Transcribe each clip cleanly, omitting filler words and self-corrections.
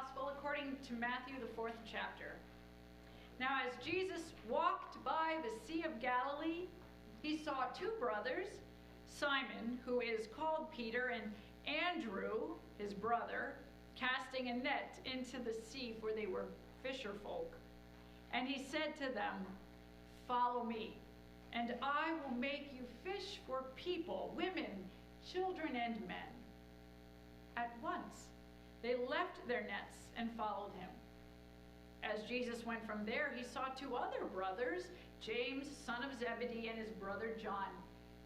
Gospel according to Matthew, the 4th chapter. Now, as Jesus walked by the Sea of Galilee, he saw two brothers, Simon, who is called Peter, and Andrew, his brother, casting a net into the sea, for they were fisher folk. And he said to them, "Follow me, and I will make you fish for people, women, children, and men." At once they left their nets and followed him. As Jesus went from there, he saw two other brothers, James, son of Zebedee, and his brother John,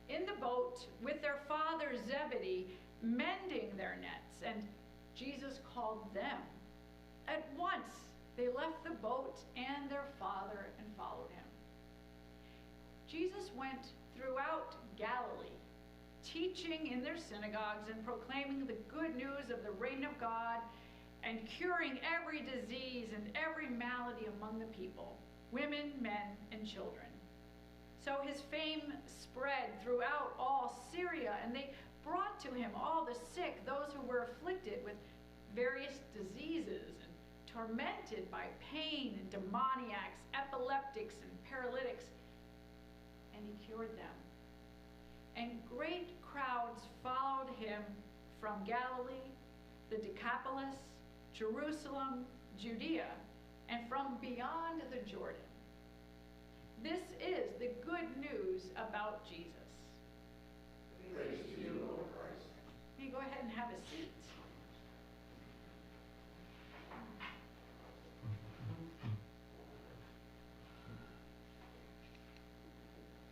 in the boat with their father Zebedee, mending their nets, and Jesus called them. At once they left the boat and their father and followed him. Jesus went throughout Galilee, teaching in their synagogues and proclaiming the good news of the reign of God, and curing every disease and every malady among the people, women, men, and children. So his fame spread throughout all Syria, and they brought to him all the sick, those who were afflicted with various diseases and tormented by pain, and demoniacs, epileptics, and paralytics, and he cured them. And great crowds followed him from Galilee, the Decapolis, Jerusalem, Judea, and from beyond the Jordan. This is the good news about Jesus. Praise to you, Lord Christ. Let me go ahead and have a seat.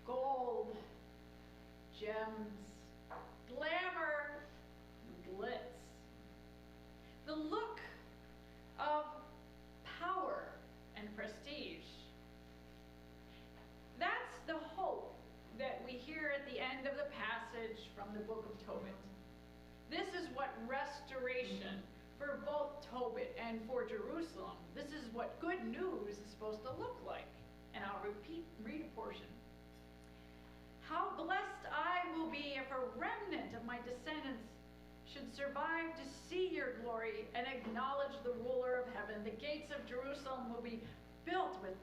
Gold, gems, glamour, glitz. The look of power and prestige. That's the hope that we hear at the end of the passage from the book of Tobit. This is what restoration for both Tobit and for Jerusalem, this is what good news is supposed to look like. And I'll read a portion. "How blessed I will be if a remnant of my descendants should survive to see your glory and acknowledge the ruler of heaven. The gates of Jerusalem will be built with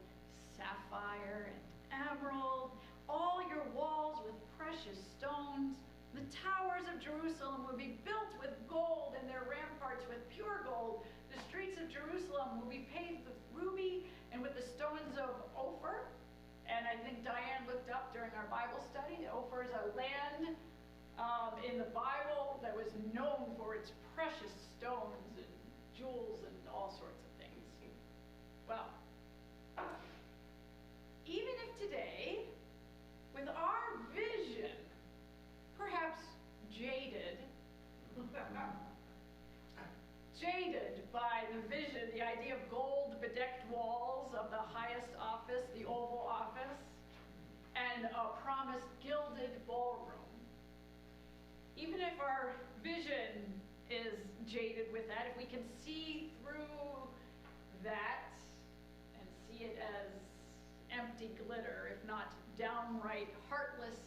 sapphire and emerald, all your walls with precious stones. The towers of Jerusalem will be built with gold and their ramparts with pure gold. The streets of Jerusalem will be paved with ruby and with the stones of Ophir." And I think Diane looked up during our Bible study. Ophir is a land in the Bible that was known for its precious stones and jewels and all sorts of things. Well, even if today, with our vision, perhaps jaded by the vision, the idea of gold-bedecked walls of the highest office, the Oval Office, and a promised gilded ballroom. Even if our vision is jaded with that, if we can see through that and see it as empty glitter, if not downright heartless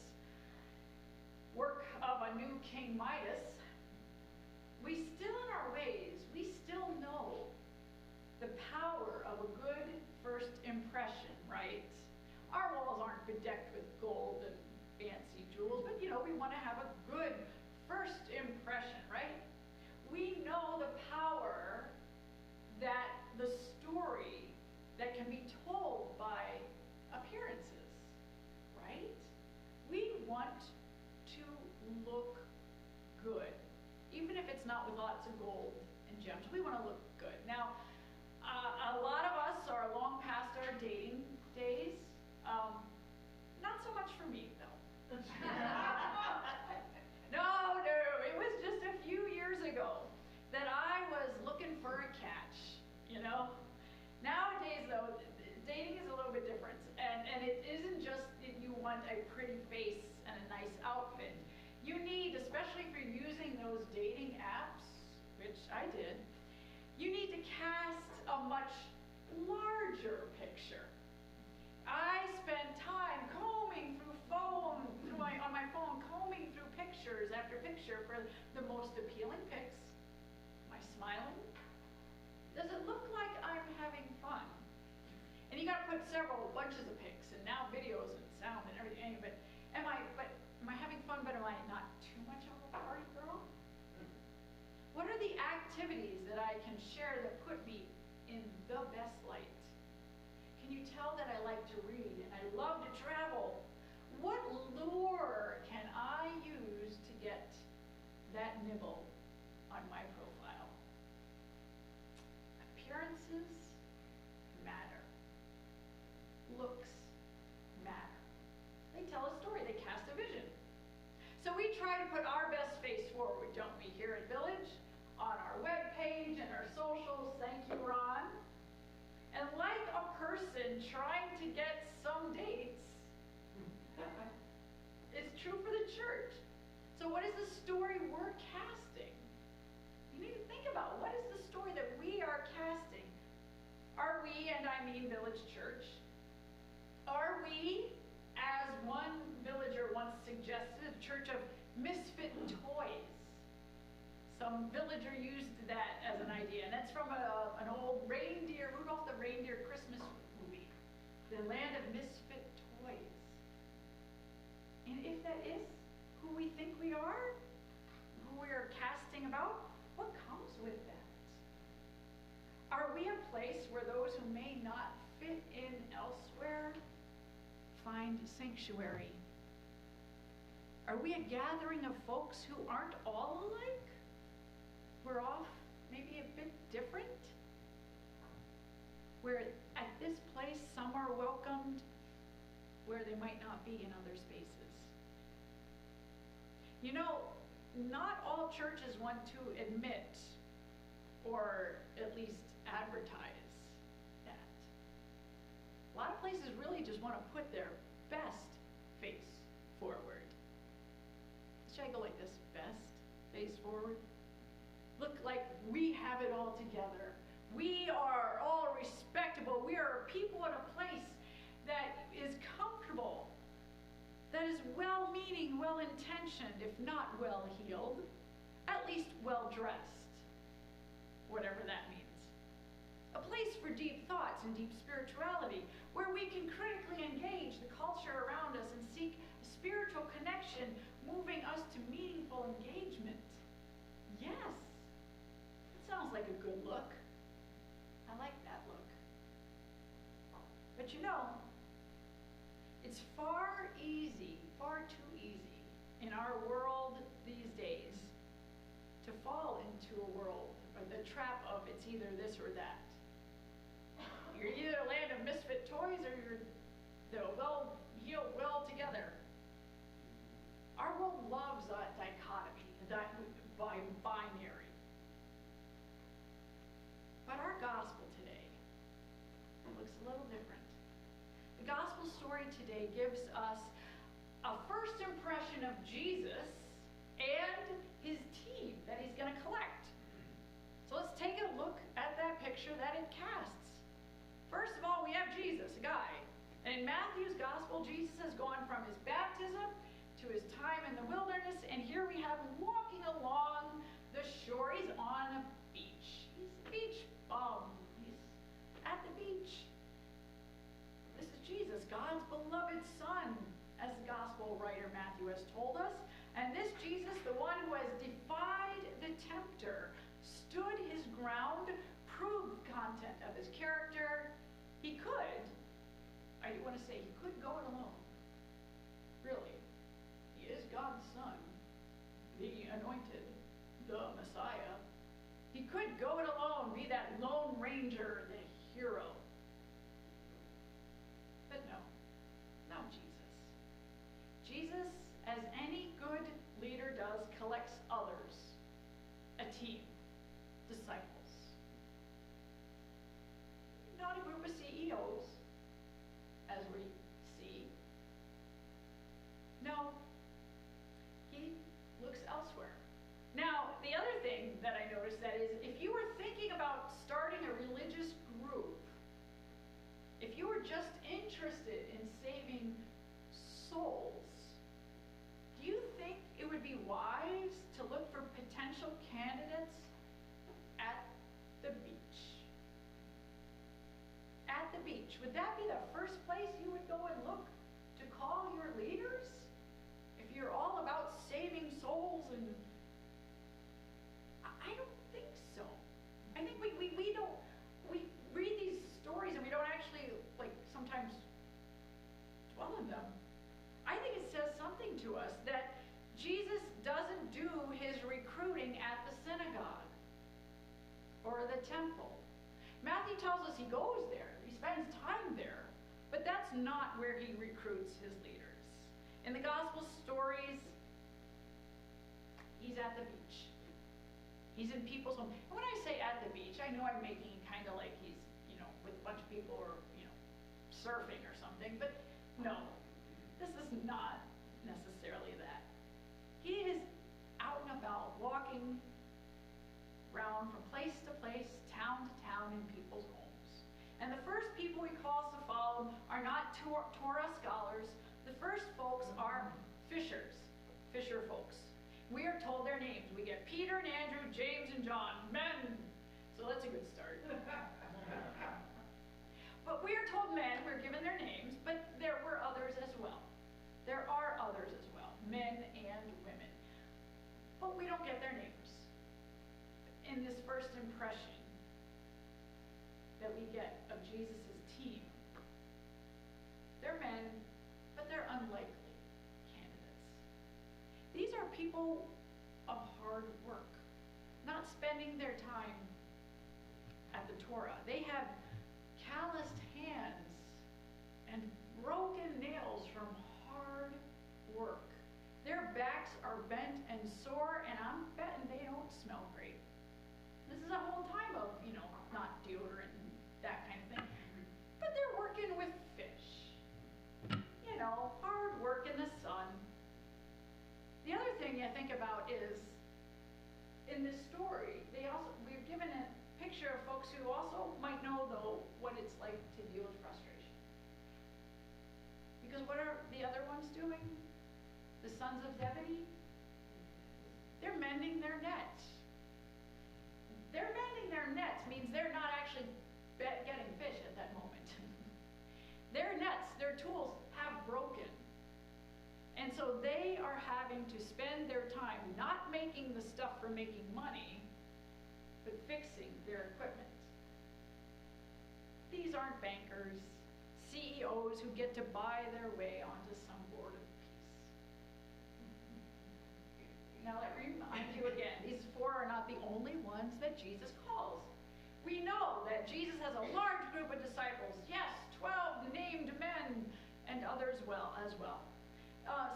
work of a new King Midas, we still in our ways, we still know the power of a good first impression, right? Our walls aren't bedecked with gold and fancy jewels, but you know, we want to have a good first impression, right? We know the power that the story that can be told by appearances, right? We want to look good, even if it's not with lots of gold and gems. We want to look good. Now, a lot of us are long past our dating days. Not so much for me, though. No, it was just a few years ago that I was looking for a catch, you know. Nowadays, though, dating is a little bit different, and it isn't just that you want a pretty face and a nice outfit. You need, especially if you're using those dating apps, which I did, you need to cast a much larger picture. I spend time combing through on my phone, combing through pictures after picture for the most appealing pics. Am I smiling? put several bunches of pics and now videos and sound and everything. But am I having fun? But am I not too much of a party girl? What are the activities that I can share that put me in the best light? Can you tell that I like to read and I love to travel? What lure can I use to get that nibble on my profile? Appearances matter. Looks matter. They tell a story, they cast a vision. So we try to put our best face forward, don't we, here at Village, on our webpage and our socials. Thank you, Ron. And like a person trying to get some dates, it's true for the church. So what is the story we're casting? You need to think about, what is the story that we are casting? Are we, and I mean Village Church, are we, as one villager once suggested, a church of misfit toys? Some villager used that as an idea, and that's from an old reindeer, Rudolph the Reindeer Christmas movie, the land of misfit toys. And if that is who we think we are, who we are casting about, what comes with that? Are we a place where those who may not fit in elsewhere find sanctuary? Are we a gathering of folks who aren't all alike? We're off maybe a bit different? Where at this place some are welcomed where they might not be in other spaces. You know, not all churches want to admit or at least advertise that. A lot of places really just want to put their best face forward. Should I go like this? Best face forward? Look like we have it all together. We are all respectable. We are people in a place that is comfortable, that is well-meaning, well-intentioned, if not well-heeled, at least well-dressed, whatever that means. A place for deep thoughts and deep spirituality, where we can critically engage the culture around us and seek a spiritual connection, moving us to meaningful engagement. Yes, that sounds like a good look. I like that look. But you know, it's far too easy in our world these days to fall into a world, or the trap of it's either this or that. You're either a land of misfit toys or you're the well-heeled, well-together. Our world loves that dichotomy, that binary. But our gospel today looks a little different. The gospel story today gives us a first impression of Jesus and his team that he's going to collect. So let's take a look at that picture that it casts. First of all, we have Jesus, a guy. And in Matthew's gospel, Jesus has gone from his baptism to his time in the wilderness, and here we have him walking along the shore. He's on a beach. He's a beach bum. He's at the beach. This is Jesus, God's beloved Son, as the gospel writer Matthew has told us. And this Jesus, the one who has defied the tempter, stood his ground, proved the content of his character. He could, I want to say, he could go it alone. Really. He is God's Son, the anointed, the Messiah. He could go it alone, be that lone ranger, the hero. But no, not Jesus. Jesus, as any beach, would that be the first place you would go and look to call your leaders? If you're all about saving souls and... I don't think so. I think we read these stories and we don't actually, like, sometimes dwell in them. I think it says something to us that Jesus doesn't do his recruiting at the synagogue or the temple. Matthew tells us he goes there, he spends time there, but that's not where he recruits his leaders. In the gospel stories, he's at the beach. He's in people's homes. And when I say at the beach, I know I'm making it kind of like he's, with a bunch of people or, surfing or something, but no, this is not necessarily that. He is out and about, walking around from place to place, town to town in people's homes. And the first people he calls to follow are not Torah scholars. The first folks are fisher folks. We are told their names. We get Peter and Andrew, James and John, men. So that's a good start. But we are told men, we're given their names, but there were others as well. There are others as well, men and women. But we don't get their names in this first impression that we get of Jesus' team. They're men, but they're unlikely candidates. These are people of hard work, not spending their time at the Torah. They have calloused hands and broken nails from hard work. Their backs are bent and sore, and I'm betting they don't smell great. This is a whole time of, not deodorant and that kind of thing. But they're working with fish. Hard work in the sun. The other thing I think about is, in this story, we've given a picture of folks who also might know, though, what it's like to deal with frustration. Because what are the other ones doing? The sons of Zebedee? They're mending their nets. They're mending their nets means they're not actually getting fish at that moment. Their nets, their tools have broken. And so they are having to spend their time not making the stuff for making money, but fixing their equipment. These aren't bankers, CEOs who get to buy their way onto some board of peace. Now let me remind you again, these four are not the only ones that Jesus calls. We know that Jesus has a large group of disciples. Yes, 12 named men and others as well.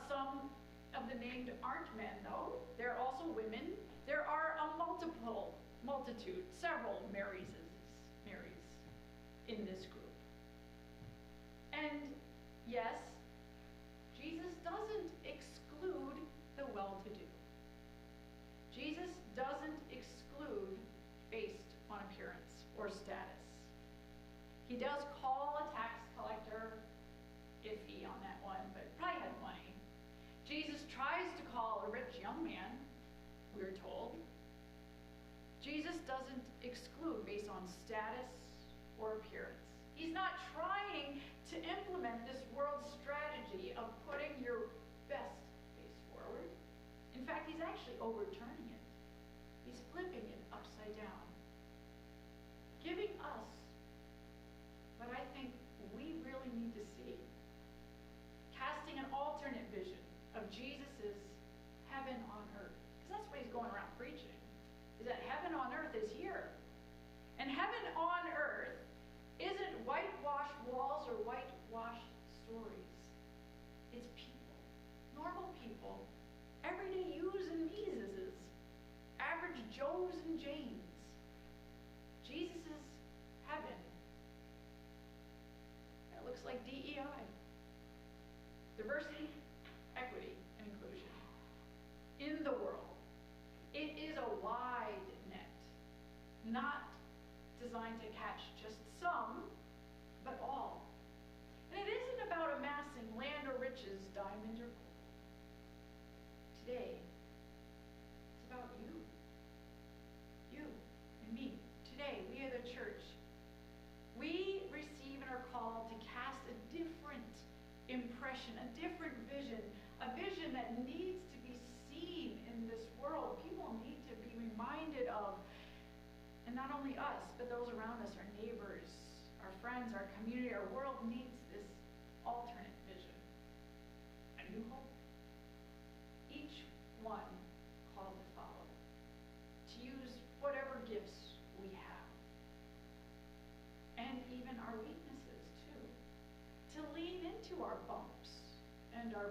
Some of the named aren't men, though. There are also women. There are a multitude, several Marys in this group. And yes, Jesus doesn't exclude the well-to-do. Jesus doesn't exclude based on appearance or status. He does call a tax collector, iffy on that one, but probably had money. Jesus tries to call a rich young man, we're told. Jesus doesn't exclude based on status or appearance. He's not trying to implement this world strategy of putting your best face forward. In fact, he's actually overturning it. He's flipping it upside down, giving us what I think we really need to see. Casting an alternate vision of Jesus' heaven on earth. Because that's what he's going around preaching, is that heaven on earth is here. And heaven on earth isn't whitewashed walls or whitewashed stories. It's people, normal people, everyday yous and meses, average Joes and Janes. Jesus' heaven. It looks like DEI. Diversity, equity, and inclusion in the world. It is a wide net, not designed to catch just some, but all. And it isn't about amassing land or riches, diamond or gold. Today, it's about you and me. Today, we are the church. We receive and are called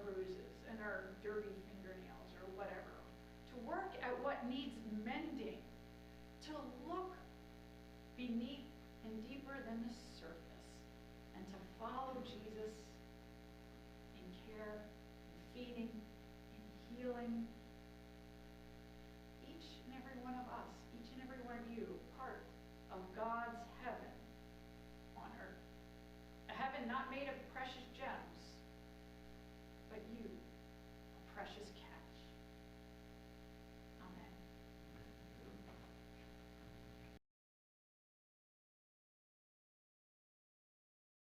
bruises and our dirty fingernails or whatever, to work at what needs mending, to look beneath and deeper than the surface, and to follow Jesus in care, in feeding, in healing. Each and every one of us, each and every one of you, part of God's heaven on earth. A heaven not made of precious gems, but you, a precious